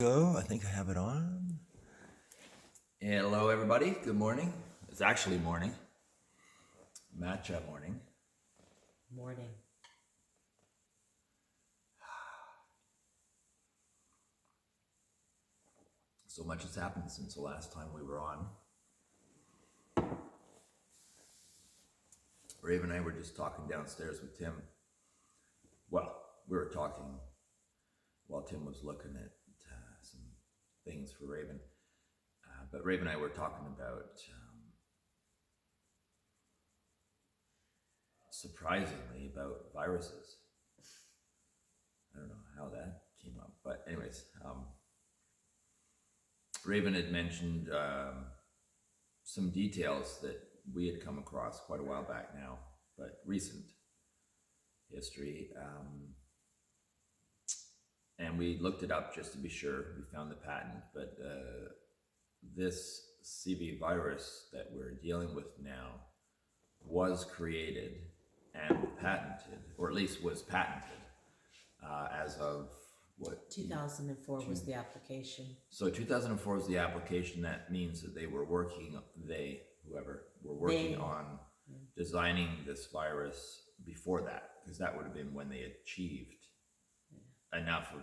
Go. I think I have it on. Hello, everybody. Good morning. It's actually morning. Matcha morning. Morning. So much has happened since the last time we were on. Raven and I were just talking downstairs with Tim. Well, we were talking while Tim was looking at some things for Raven. But Raven and I were talking about, surprisingly, about viruses. I don't know how that came up, but anyways, Raven had mentioned some details that we had come across quite a while back now, but recent history. And we looked it up just to be sure. We found the patent, but this CV virus that we're dealing with now was created and patented, or at least was patented as of what? 2004 was the application. So 2004 was the application. That means that they were working, whoever, were working on designing this virus before that, because that would have been when they achieved enough of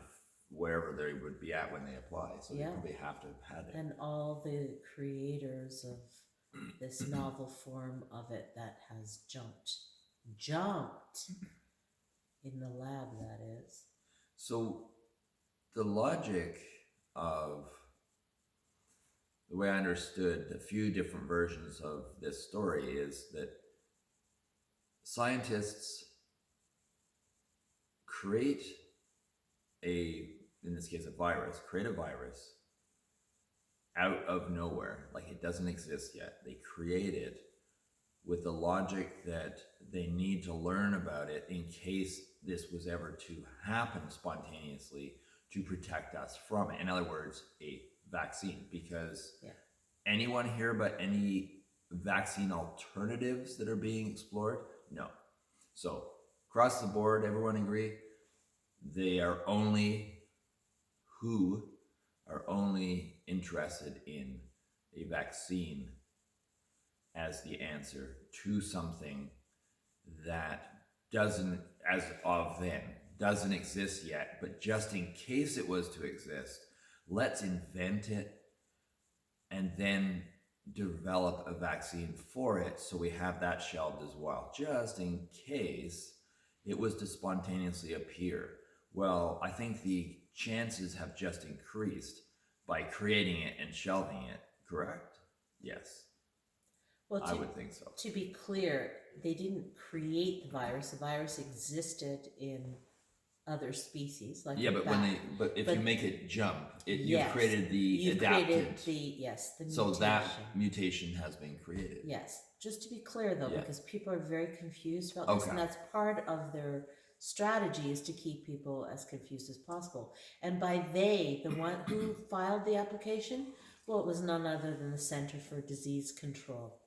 wherever they would be at when they apply. So they probably have to have had it. And all the creators of this novel form of it that has jumped in the lab, that is. So the logic of the way I understood a few different versions of this story is that scientists create in this case, create a virus out of nowhere, like it doesn't exist yet. They create it with the logic that they need to learn about it in case this was ever to happen spontaneously to protect us from it. In other words, a vaccine. Because anyone hear about any vaccine alternatives that are being explored? No. So across the board, everyone agree? They are only interested in a vaccine as the answer to something that doesn't, as of then, doesn't exist yet, but just in case it was to exist, let's invent it and then develop a vaccine for it so we have that shelved as well, just in case it was to spontaneously appear. Well, I think the chances have just increased by creating it and shelving it, correct? Yes. Well, I would think so. To be clear, they didn't create the virus. The virus existed in other species, like but if you make it jump, you created the adapted. The mutation. So that mutation has been created. Yes. Just to be clear, though, because people are very confused about this, and that's part of their strategy, is to keep people as confused as possible. And by they, the one who filed the application, well, it was none other than the Center for Disease Control.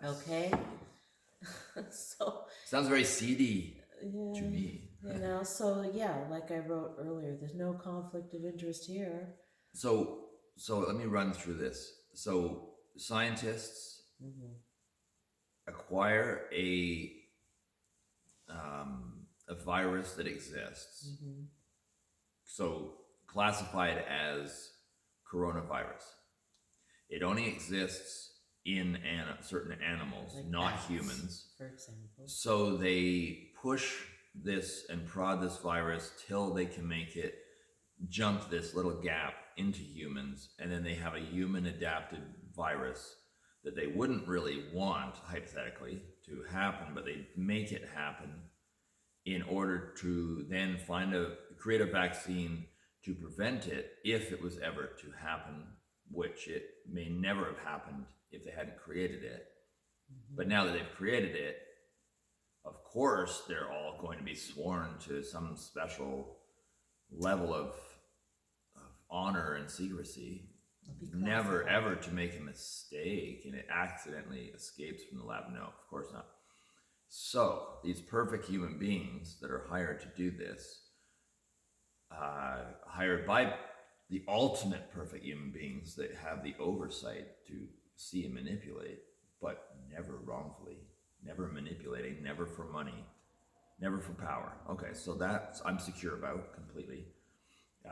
Okay? So sounds very seedy to me. So like I wrote earlier, there's no conflict of interest here. So let me run through this. So scientists acquire a virus that exists. So classify it as coronavirus. It only exists in certain animals, like not bats, humans, for example. So they push this and prod this virus till they can make it jump this little gap into humans, and then they have a human adapted virus that they wouldn't really want, hypothetically, to happen, but they make it happen in order to then create a vaccine to prevent it if it was ever to happen, which it may never have happened if they hadn't created it. But now that they've created it, of course, they're all going to be sworn to some special level of honor and secrecy. Never, ever to make a mistake and it accidentally escapes from the lab. No, of course not. So these perfect human beings that are hired to do this, hired by the ultimate perfect human beings that have the oversight to see and manipulate, but never wrongfully, never manipulating, never for money, never for power. Okay, so that's I'm secure about completely.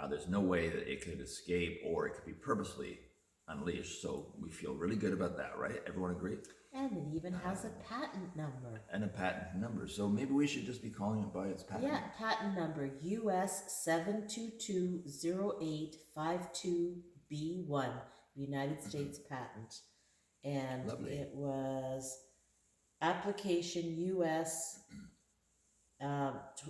There's no way that it could escape or it could be purposely unleashed. So we feel really good about that, right? Everyone agree? And it even has a patent number. And a patent number. So maybe we should just be calling it by its patent number. Patent number US 7220852B1, United States patent. And Lovely. It was application US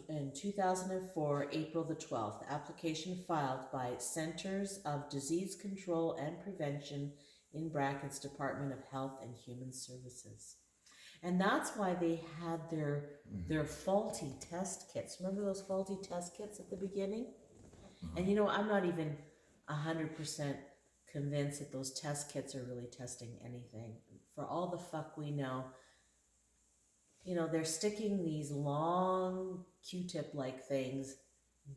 in 2004, April the 12th. Application filed by Centers of Disease Control and Prevention, in brackets, Department of Health and Human Services. And that's why they had their faulty test kits. Remember those faulty test kits at the beginning? And you know, I'm not even 100% convinced that those test kits are really testing anything. For all the fuck we know, you know, they're sticking these long Q-tip-like things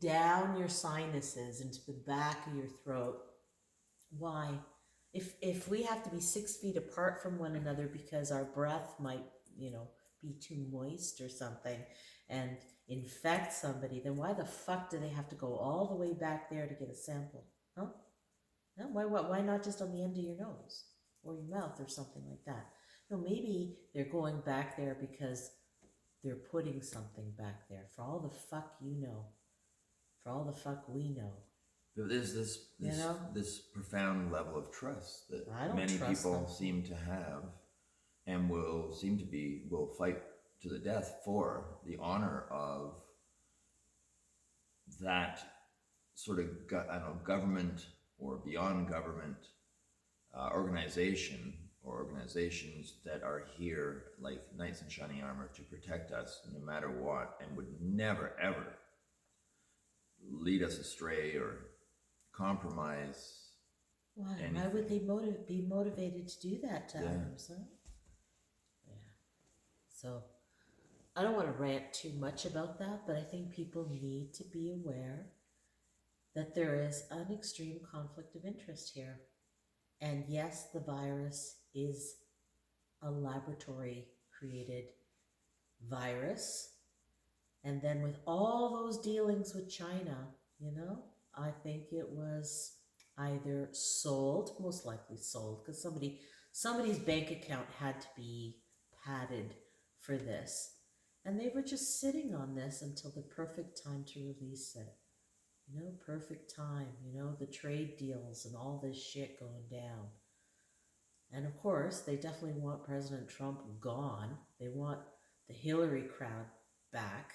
down your sinuses into the back of your throat. Why? If we have to be 6 feet apart from one another because our breath might, you know, be too moist or something and infect somebody, then why the fuck do they have to go all the way back there to get a sample? Huh? No, why not just on the end of your nose or your mouth or something like that? No, maybe they're going back there because they're putting something back there. For all the fuck you know. For all the fuck we know. There's this profound level of trust that many people seem to have and will fight to the death for the honor of that sort of government or beyond government organization or organizations that are here like knights in shining armor to protect us no matter what, and would never ever lead us astray or compromise. Why? Anything. Why would they be motivated to do that to others? Huh? Yeah. So I don't want to rant too much about that, but I think people need to be aware that there is an extreme conflict of interest here. And yes, the virus is a laboratory created virus. And then with all those dealings with China, you know, I think it was either sold, most likely sold, because somebody's bank account had to be padded for this. And they were just sitting on this until the perfect time to release it. You know, perfect time, you know, the trade deals and all this shit going down. And of course, they definitely want President Trump gone. They want the Hillary crowd back.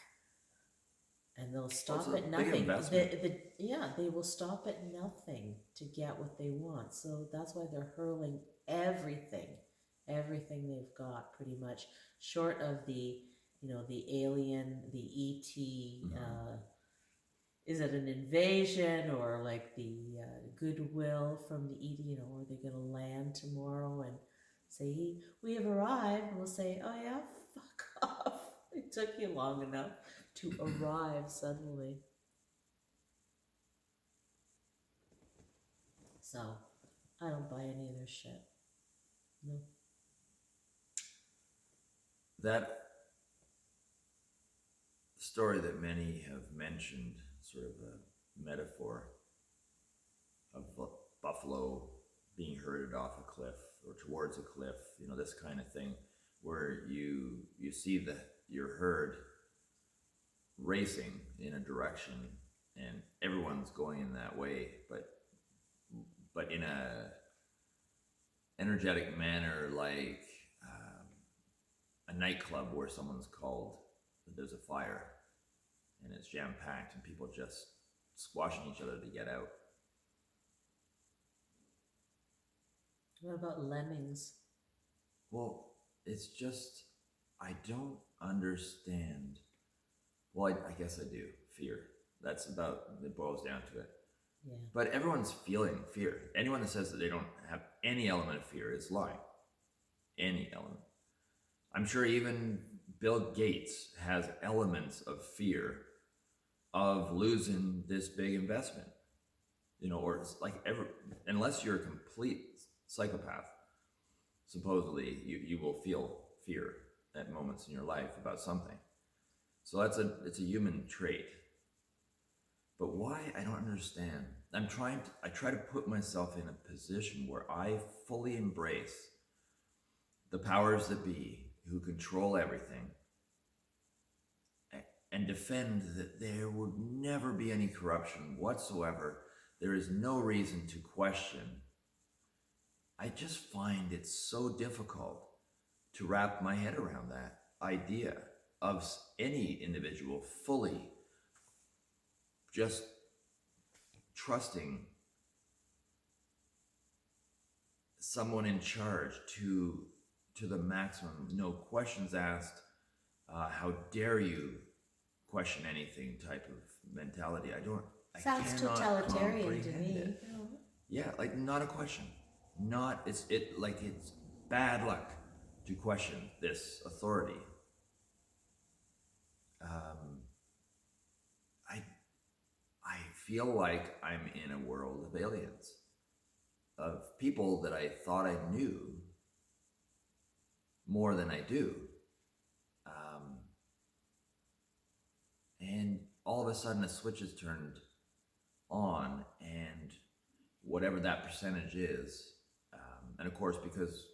And they'll stop at nothing. They will stop at nothing to get what they want. So that's why they're hurling everything they've got, pretty much, short of the, you know, the alien, the ET. Is it an invasion or like the goodwill from the ET? You know, are they going to land tomorrow and say we have arrived? And we'll say, oh yeah, fuck off. It took you long enough to arrive suddenly. So, I don't buy any of their shit. No. That story that many have mentioned, sort of a metaphor of buffalo being herded off a cliff or towards a cliff, you know, this kind of thing, where you see your herd racing in a direction and everyone's going in that way, but in a energetic manner, like a nightclub where someone's called that there's a fire and it's jam-packed and people just squashing each other to get out. What about lemmings? Well, it's just, I don't understand. Well, I guess I do. Fear. That's about, it boils down to it. Yeah. But everyone's feeling fear. Anyone that says that they don't have any element of fear is lying. Any element. I'm sure even Bill Gates has elements of fear of losing this big investment. or it's like unless you're a complete psychopath, supposedly you will feel fear at moments in your life about something. So it's a human trait. But why, I don't understand. I try to put myself in a position where I fully embrace the powers that be who control everything and defend that there would never be any corruption whatsoever. There is no reason to question. I just find it so difficult to wrap my head around that idea of any individual fully just trusting someone in charge to the maximum, no questions asked, how dare you question anything type of mentality. Sounds totalitarian to me. It. Yeah, like not a question. It's bad luck to question this authority. I feel like I'm in a world of aliens, of people that I thought I knew more than I do. And all of a sudden a switch is turned on, and whatever that percentage is, and of course, because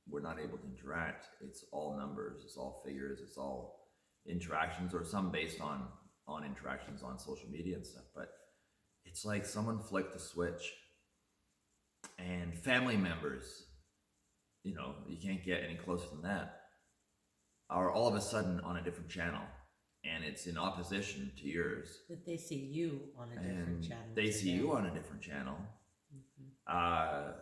we're not able to interact, it's all numbers, it's all figures, it's all interactions, or some based on interactions on social media and stuff. But it's like someone flicked a switch, and family members, you can't get any closer than that, are all of a sudden on a different channel, and it's in opposition to yours. That they see you on a different channel. They see you on a different channel. Mm-hmm.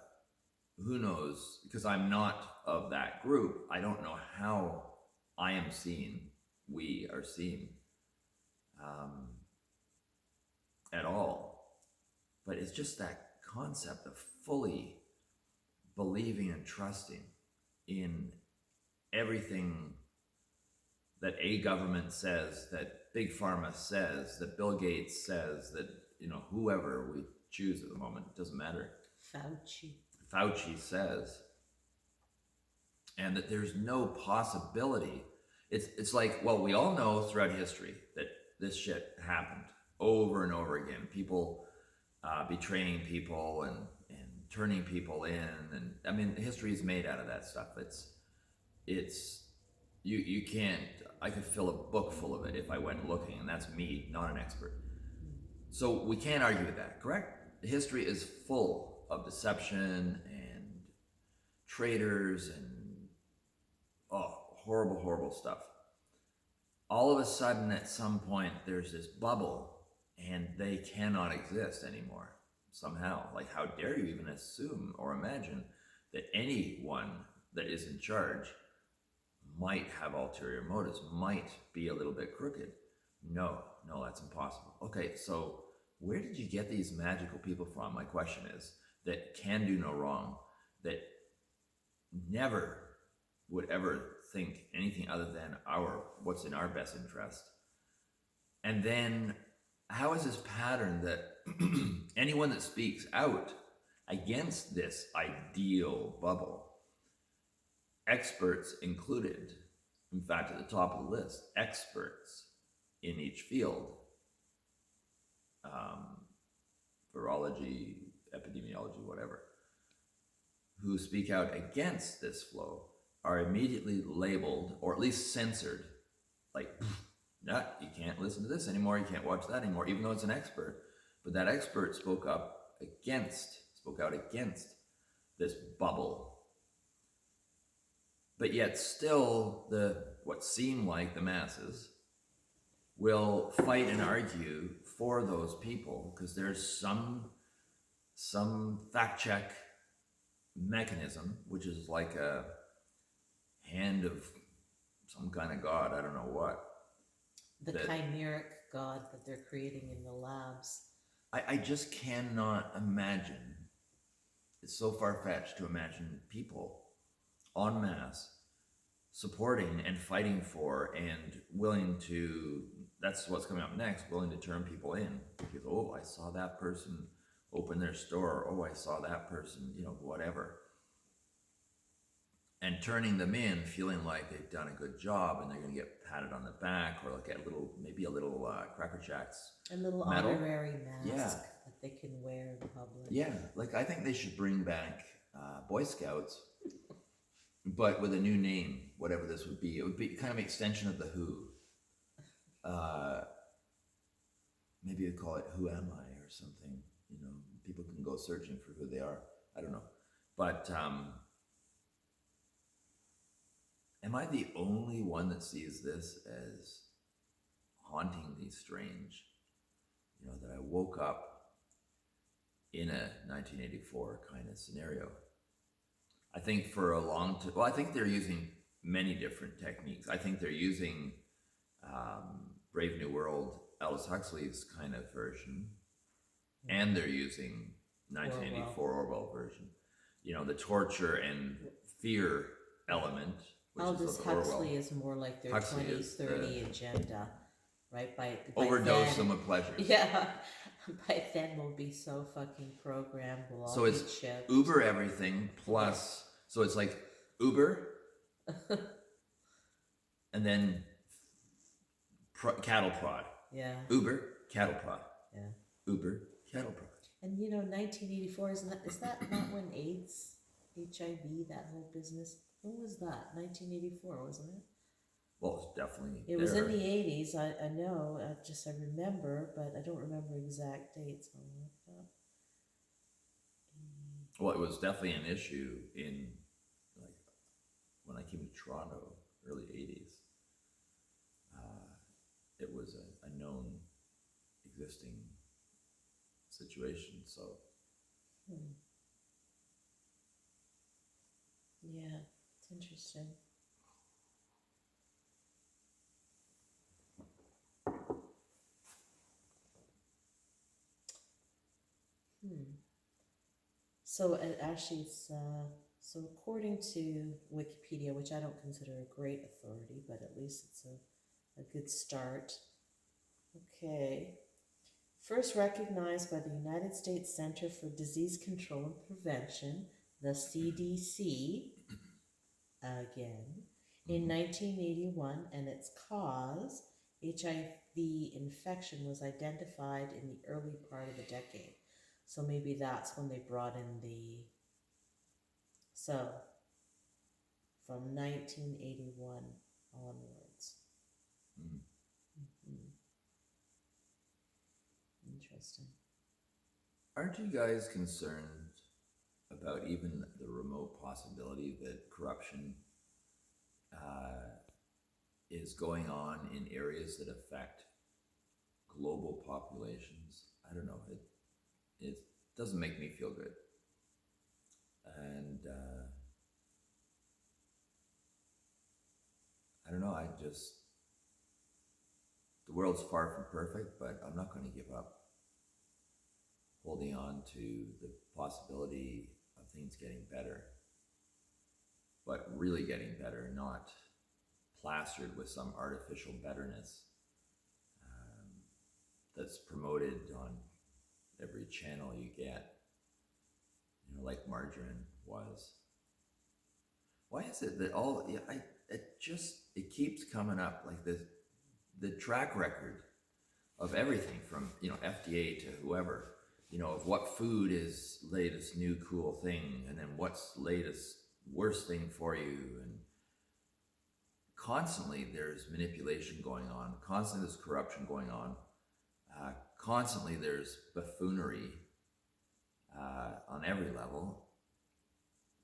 Who knows? Because I'm not of that group. I don't know how I am seen, we are seen, at all. But it's just that concept of fully believing and trusting in everything that a government says, that Big Pharma says, that Bill Gates says, that, whoever we choose at the moment, it doesn't matter. Fauci says. And that there's no possibility. It's like, well, we all know throughout history that this shit happened over and over again. People betraying people and turning people in. And I mean, history is made out of that stuff. You can't, I could fill a book full of it if I went looking, and that's me, not an expert. So we can't argue with that, correct? History is full of deception and traitors and horrible, horrible stuff. All of a sudden, at some point, there's this bubble, and they cannot exist anymore somehow. Like, how dare you even assume or imagine that anyone that is in charge might have ulterior motives, might be a little bit crooked? No, that's impossible. Okay, so where did you get these magical people from? My question is, that can do no wrong, that never would ever think anything other than what's in our best interest. And then how is this pattern that anyone that speaks out against this ideal bubble, experts included, in fact, at the top of the list, experts in each field, virology, epidemiology, whatever, who speak out against this flow are immediately labeled, or at least censored, like, nah, you can't listen to this anymore, you can't watch that anymore, even though it's an expert. But that expert spoke out against this bubble. But yet still, what seem like the masses will fight and argue for those people, because there's some fact check mechanism, which is like a hand of some kind of god, I don't know what. The chimeric god that they're creating in the labs. I just cannot imagine. It's so far-fetched to imagine people en masse supporting and fighting for and willing to, that's what's coming up next, willing to turn people in. Because, I saw that person open their store. Oh, I saw that person, whatever. And turning them in feeling like they've done a good job and they're going to get patted on the back or like maybe a little Cracker Jacks a little medal. honorary mask that they can wear in public. Yeah, like I think they should bring back Boy Scouts, but with a new name, whatever this would be. It would be kind of an extension of the Who. Maybe you'd call it Who Am I or something. People can go searching for who they are. I don't know. But am I the only one that sees this as hauntingly strange? That I woke up in a 1984 kind of scenario. I think for a long time, I think they're using many different techniques. I think they're using Brave New World, Aldous Huxley's kind of version, and they're using 1984 Orwell version. The torture and fear element. Aldous Huxley is more like their 2030 agenda, right? By overdose them with pleasure. Yeah. By then we'll be so fucking programmed. We'll all be chipped. Uber everything plus. So it's like Uber, and then cattle prod. Yeah. Uber cattle prod. Yeah. Uber cattle prod. And 1984 is that not when AIDS, HIV, that whole business? When was that? 1984, wasn't it? Well, it's definitely. It was in the 80s. I know. I remember, but I don't remember exact dates. I'll look it up. Well, it was definitely an issue in when I came to Toronto, early 80s. It was a known existing situation. So. Yeah, it's interesting. So actually, it's so according to Wikipedia, which I don't consider a great authority, but at least it's a good start. Okay. First recognized by the United States Center for Disease Control and Prevention, the CDC, again, in 1981, and its cause, HIV infection, was identified in the early part of the decade. So maybe that's when they brought in so from 1981 onwards. Interesting. Aren't you guys concerned about even the remote possibility that corruption is going on in areas that affect global populations? I don't know. It doesn't make me feel good. And I don't know, the world's far from perfect, but I'm not going to give up holding on to the possibility of things getting better, but really getting better, not plastered with some artificial betterness that's promoted on every channel you get, like margarine was. Why is it that it keeps coming up like this, the track record of everything from, FDA to whoever, of what food is latest new cool thing, and then what's latest worst thing for you, and constantly there's manipulation going on, constantly there's corruption going on, constantly there's buffoonery on every level,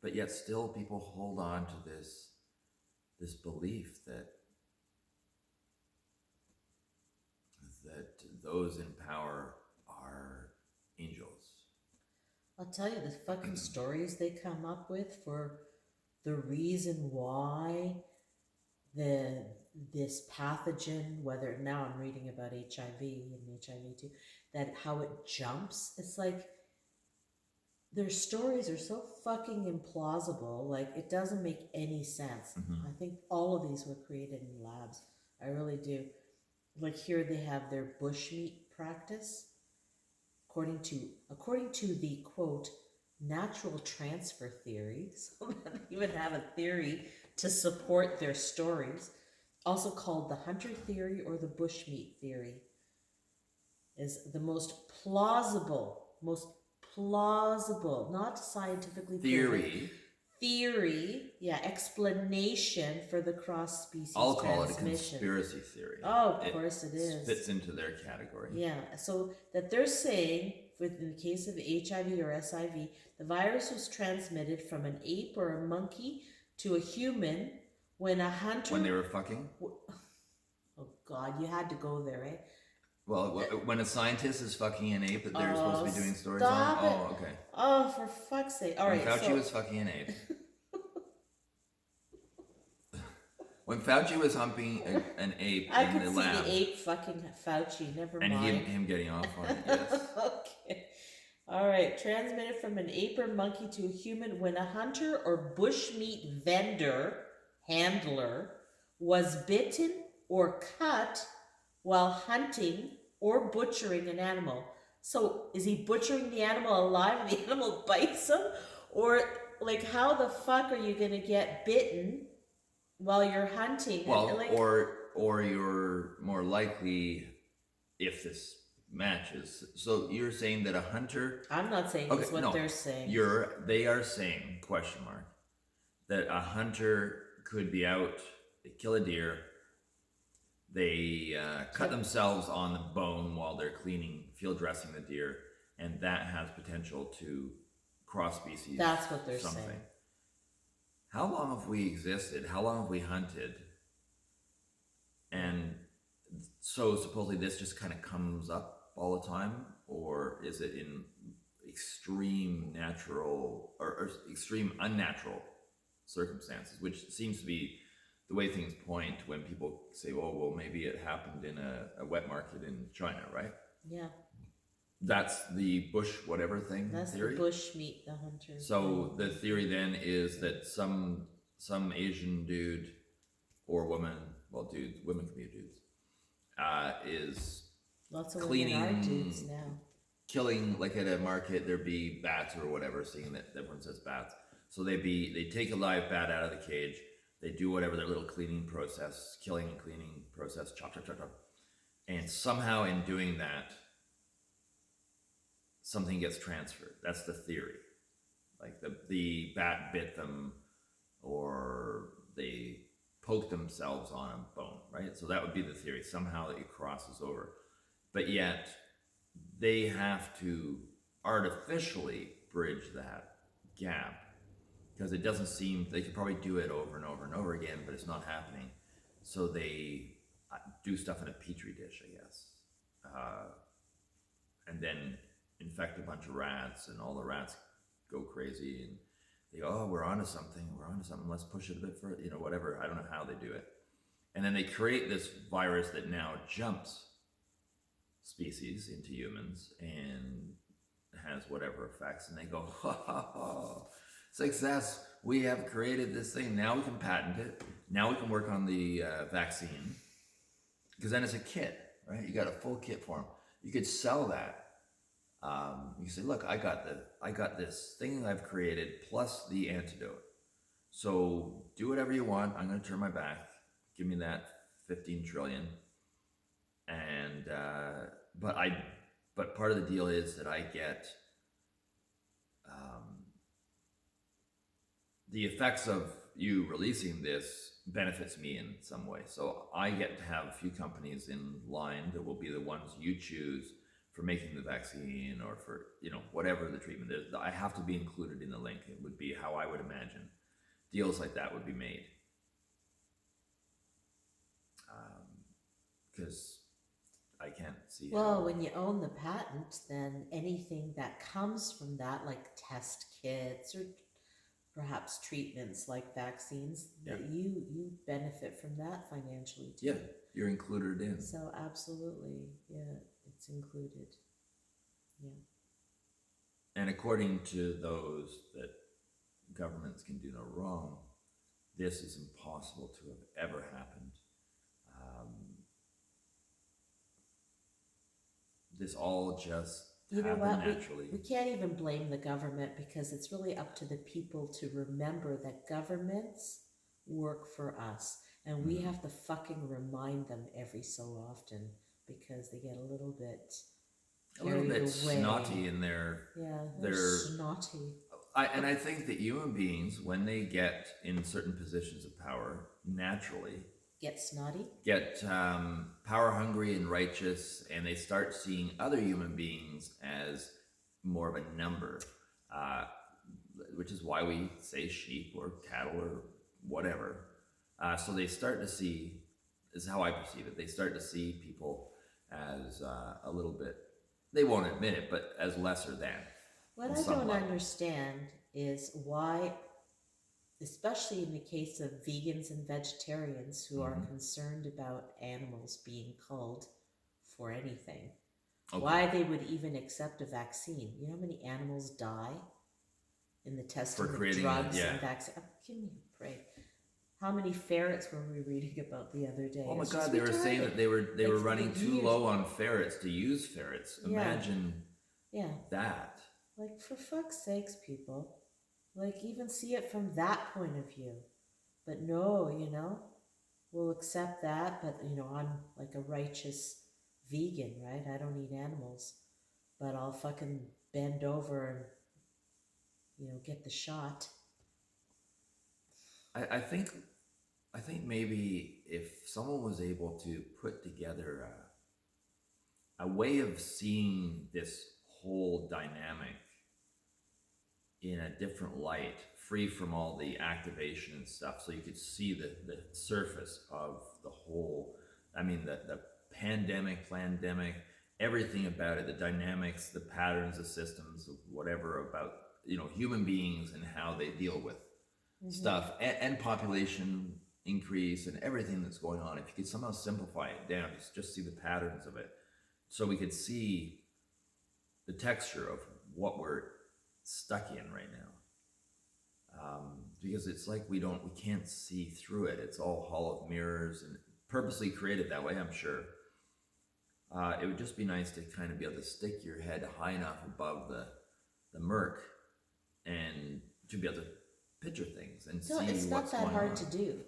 but yet still people hold on to this belief that those in power are angels. I'll tell you the fucking stories they come up with for the reason why this pathogen, whether now I'm reading about HIV and HIV too, that how it jumps. It's like their stories are so fucking implausible. Like it doesn't make any sense. I think all of these were created in labs. I really do. Like here they have their bushmeat practice. according to the quote natural transfer theory, so they even have a theory to support their stories, also called the hunter theory or the bushmeat theory, is the most plausible, not scientifically proven theory, explanation for the cross species I'll call transmission. it a conspiracy theory. Oh, of course it is. Fits into their category. Yeah, so that they're saying, in the case of HIV or SIV, the virus was transmitted from an ape or a monkey to a human when a hunter... When they were fucking? Oh, God, you had to go there, eh? Well, when a scientist is fucking an ape that they're supposed to be doing stories on? It. Oh, okay. Oh, for fuck's sake. All right, Fauci was fucking an ape. When Fauci was humping an ape I in could the see lab. the ape fucking Fauci, never mind. And him getting off on it, yes. Okay. All right, transmitted from an ape or monkey to a human when a hunter or bushmeat handler, was bitten or cut while hunting or butchering an animal. So is he butchering the animal alive and the animal bites him? Or like how the fuck are you gonna get bitten while you're hunting? Well, or you're more likely, if this matches. So you're saying that a hunter... I'm not saying that's what they're saying. They are saying, question mark, that a hunter could be out, they kill a deer, they cut themselves on the bone while they're field dressing the deer, and that has potential to cross species. That's what they're saying. How long have we existed? How long have we hunted? And so supposedly this just kind of comes up all the time, or is it in extreme natural or extreme unnatural circumstances, which seems to be the way things point when people say, oh, well, maybe it happened in a wet market in China, right? Yeah. That's the bush whatever thing That's theory? The bush meat, the hunter. So the theory then is that some Asian dude or woman, well, dudes, women can be dudes, is lots of cleaning, women are dudes now. Killing, like at a market, there'd be bats or whatever, seeing that everyone says bats. So they take a live bat out of the cage, they do whatever their little cleaning process, killing and cleaning process, chop. And somehow in doing that, something gets transferred. That's the theory. Like the bat bit them, or they poke themselves on a bone, right? So that would be the theory. Somehow it crosses over. But yet, they have to artificially bridge that gap, because it doesn't seem, they could probably do it over and over and over again, but it's not happening. So they do stuff in a petri dish, I guess. And then infect a bunch of rats, and all the rats go crazy, and they go, oh, we're onto something, let's push it a bit further, whatever. I don't know how they do it. And then they create this virus that now jumps species into humans and has whatever effects, and they go, oh, success, we have created this thing, now we can patent it, now we can work on the vaccine, because then it's a kit, right? You got a full kit for them. You could sell that. You say, look, I got this thing I've created plus the antidote. So do whatever you want. I'm going to turn my back. Give me that 15 trillion. And but part of the deal is that I get the effects of you releasing this benefits me in some way. So I get to have a few companies in line that will be the ones you choose for making the vaccine, or for, whatever the treatment is. I have to be included in the link. It would be how I would imagine deals like that would be made. Because I can't see when you own the patent, then anything that comes from that, like test kits or perhaps treatments like vaccines, that you benefit from that financially too. Yeah, you're included in. So absolutely, yeah, it's included. Yeah. And according to those that governments can do no wrong, this is impossible to have ever happened. You know happen what? naturally. We can't even blame the government because it's really up to the people to remember that governments work for us. And we have to fucking remind them every so often because they get a little bit snotty in their snotty. I think that human beings, when they get in certain positions of power, naturally get snotty, get power hungry and righteous, and they start seeing other human beings as more of a number, which is why we say sheep or cattle or whatever. So they start to see, is how I perceive it, they start to see people as a little bit, they won't admit it, but as lesser than. What I don't understand is why, especially in the case of vegans and vegetarians who are concerned about animals being culled for anything, why they would even accept a vaccine. You know how many animals die in the testing of drugs and vaccines? Give me a break. How many ferrets were we reading about the other day? Oh my God, they were saying that they were running too low on ferrets to use ferrets. Imagine that. Like, for fuck's sakes, people. Like, even see it from that point of view. But no, you know, we'll accept that, but, you know, I'm like a righteous vegan, right? I don't eat animals. But I'll fucking bend over and, you know, get the shot. I think maybe if someone was able to put together a way of seeing this whole dynamic in a different light, free from all the activation and stuff, so you could see the surface of the whole, I mean, the pandemic, everything about it, the dynamics, the patterns, the systems, whatever about, you know, human beings and how they deal with stuff and population increase and everything that's going on. If you could somehow simplify it down, just see the patterns of it, so we could see the texture of what we're stuck in right now. Because it's like we can't see through it. It's all hollow mirrors and purposely created that way, I'm sure. It would just be nice to kind of be able to stick your head high enough above the murk and to be able to picture things and see what's going on. It's not that hard to do.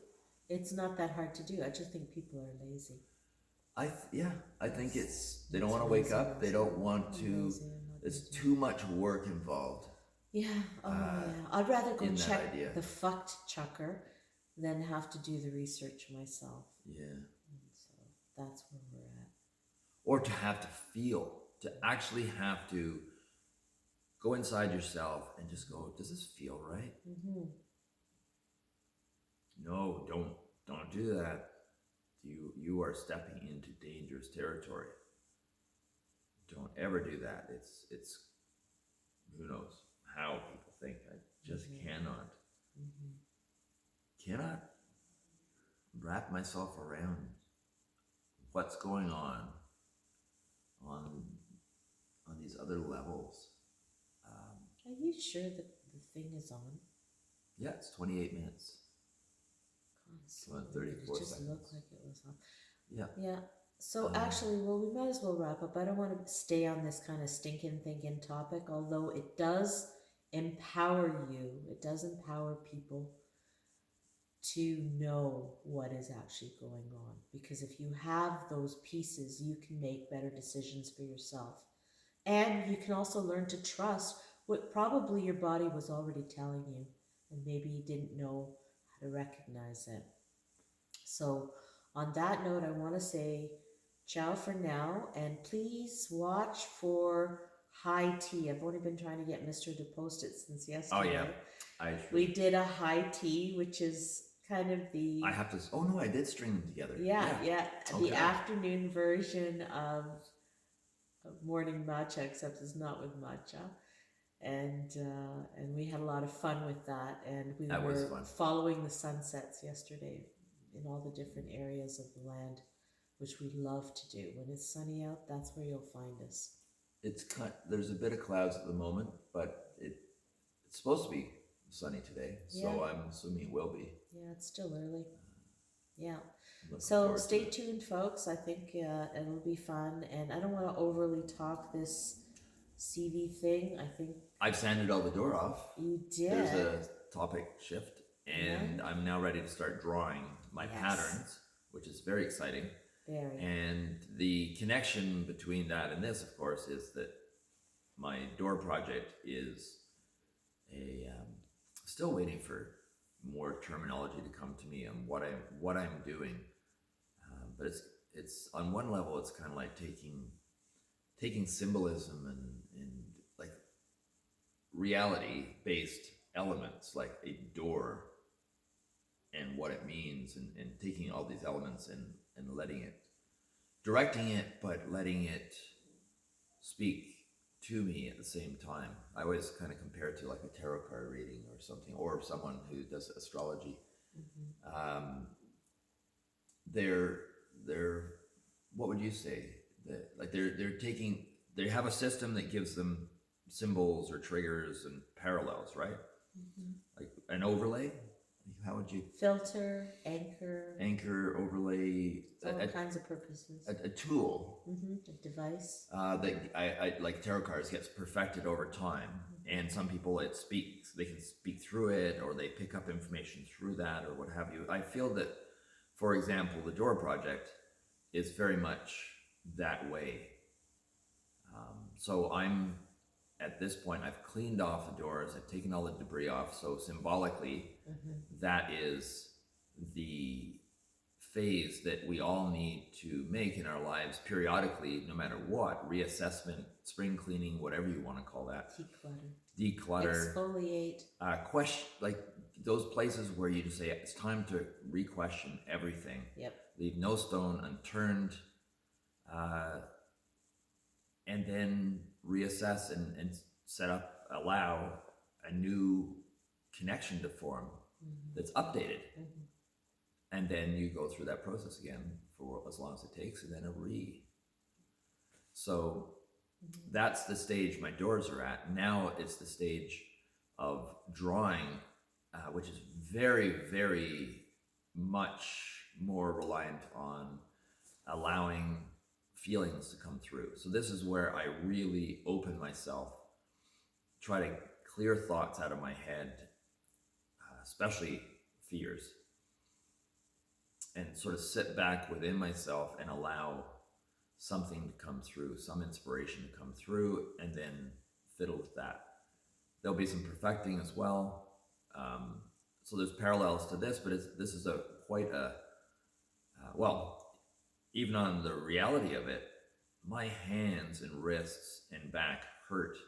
It's not that hard to do. I just think people are lazy. I think they don't want to wake up. They don't want to. There's too much work involved. Yeah. I'd rather go check the fucked chucker than have to do the research myself. Yeah. And so that's where we're at. Or to have to feel, to actually have to go inside yourself and just go, does this feel right? No, don't do that. You are stepping into dangerous territory. Don't ever do that. It's who knows how people think. I just cannot wrap myself around what's going on these other levels. Are you sure that the thing is on? Yeah, it's 28 minutes. So 34 it just seconds. looked like it was on. Yeah. So actually, well, we might as well wrap up. I don't want to stay on this kind of stinking thinking topic, although it does empower you. It does empower people to know what is actually going on. Because if you have those pieces, you can make better decisions for yourself. And you can also learn to trust what probably your body was already telling you. And maybe you didn't know how to recognize it. So on that note, I want to say ciao for now, and please watch for high tea. I've only been trying to get Mr. to post it since yesterday. Oh yeah, we did a high tea, which is kind of the... I have to... Oh no, I did string them together. Yeah. The afternoon version of morning matcha, except it's not with matcha. And we had a lot of fun with that, and we were following the sunsets yesterday in all the different areas of the land, which we love to do. When it's sunny out, that's where you'll find us. There's a bit of clouds at the moment, but it's supposed to be sunny today, so I'm assuming it will be. Yeah, it's still early. Yeah. So stay tuned, folks. I think it'll be fun, and I don't want to overly talk this CV thing. I think I've sanded all the door off. You did. There's a topic shift, and I'm now ready to start drawing my patterns, which is very exciting. Very. And the connection between that and this, of course, is that my door project is still waiting for more terminology to come to me on what I'm doing. But it's on one level, it's kind of like taking symbolism and like reality based elements like a door and what it means, and taking all these elements and directing it, but letting it speak to me at the same time. I always kind of compare it to like a tarot card reading or something, or someone who does astrology. They're what would you say? They have a system that gives them symbols or triggers and parallels, right? Like an overlay. How would you filter, anchor, overlay? All kinds of purposes. A tool, a device. That I like tarot cards gets perfected over time, and some people they can speak through it, or they pick up information through that, or what have you. I feel that, for example, the door project is very much that way. So I'm at this point, I've cleaned off the doors, I've taken all the debris off. So symbolically, that is the phase that we all need to make in our lives periodically, no matter what. Reassessment, spring cleaning, whatever you want to call that. Declutter. Exfoliate. Question, like those places where you just say, it's time to re-question everything. Yep. Leave no stone unturned. And then reassess and allow a new connection to form that's updated. And then you go through that process again for as long as it takes, and then So that's the stage my doors are at. Now it's the stage of drawing, which is very, very much more reliant on allowing feelings to come through. So this is where I really open myself, try to clear thoughts out of my head, especially fears, and sort of sit back within myself and allow something to come through, some inspiration to come through, and then fiddle with that. There'll be some perfecting as well. So there's parallels to this, but this is quite a even on the reality of it, my hands and wrists and back hurt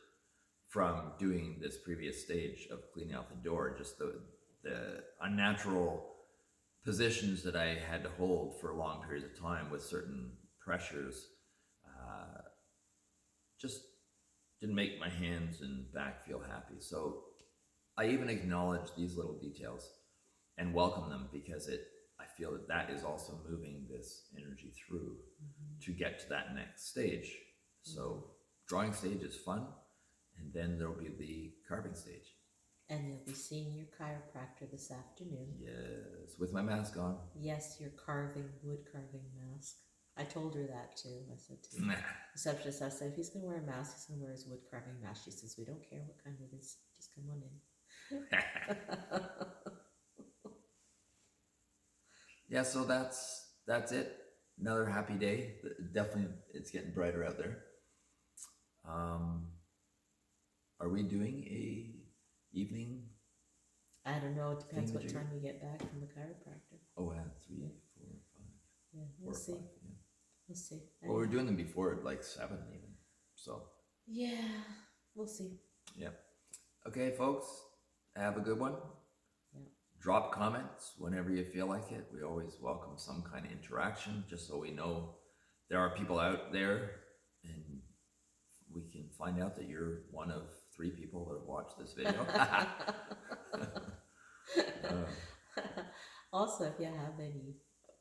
from doing this previous stage of cleaning out the door. Just the unnatural positions that I had to hold for long periods of time with certain pressures just didn't make my hands and back feel happy. So I even acknowledge these little details and welcome them, because I feel that is also moving this energy through to get to that next stage. So drawing stage is fun, and then there'll be the carving stage. And you'll be seeing your chiropractor this afternoon. Yes, with my mask on. Yes, your wood carving mask. I told her that too. I said to the receptionist, I said, if he's going to wear a mask, he's going to wear his wood carving mask. She says, we don't care what kind it is. Just come on in. Yeah, so that's it. Another happy day. Definitely, it's getting brighter out there. Are we doing a evening? I don't know. It depends what time we get back from the chiropractor. Oh, yeah, 3, 4, 5. Yeah, we'll see. 5, yeah. We'll see. Well, we're doing them before like 7 even. So. Yeah, we'll see. Yeah. Okay, folks. Have a good one. Drop comments whenever you feel like it. We always welcome some kind of interaction, just so we know there are people out there, and we can find out that you're one of 3 people that have watched this video. Also, if you have any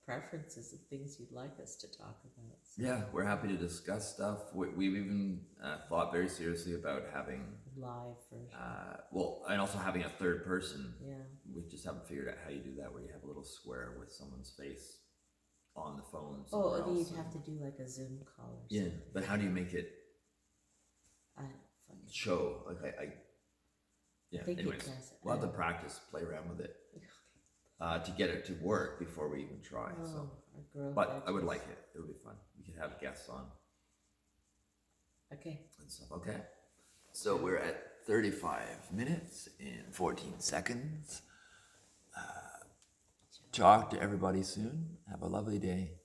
preferences of things you'd like us to talk about. So. Yeah, we're happy to discuss stuff. We've even thought very seriously about having live version. And also having a third person. Yeah. We just haven't figured out how you do that, where you have a little square with someone's face on the phone. Oh, you'd have to do like a Zoom call or something. Yeah, but how do you make it? show. Like yeah. Think it Anyways, does. we'll have to practice, play around with it to get it to work before we even try. So, but I would like it. It would be fun. We could have guests on. Okay. And stuff. Okay. So we're at 35 minutes and 14 seconds. Talk to everybody soon. Have a lovely day.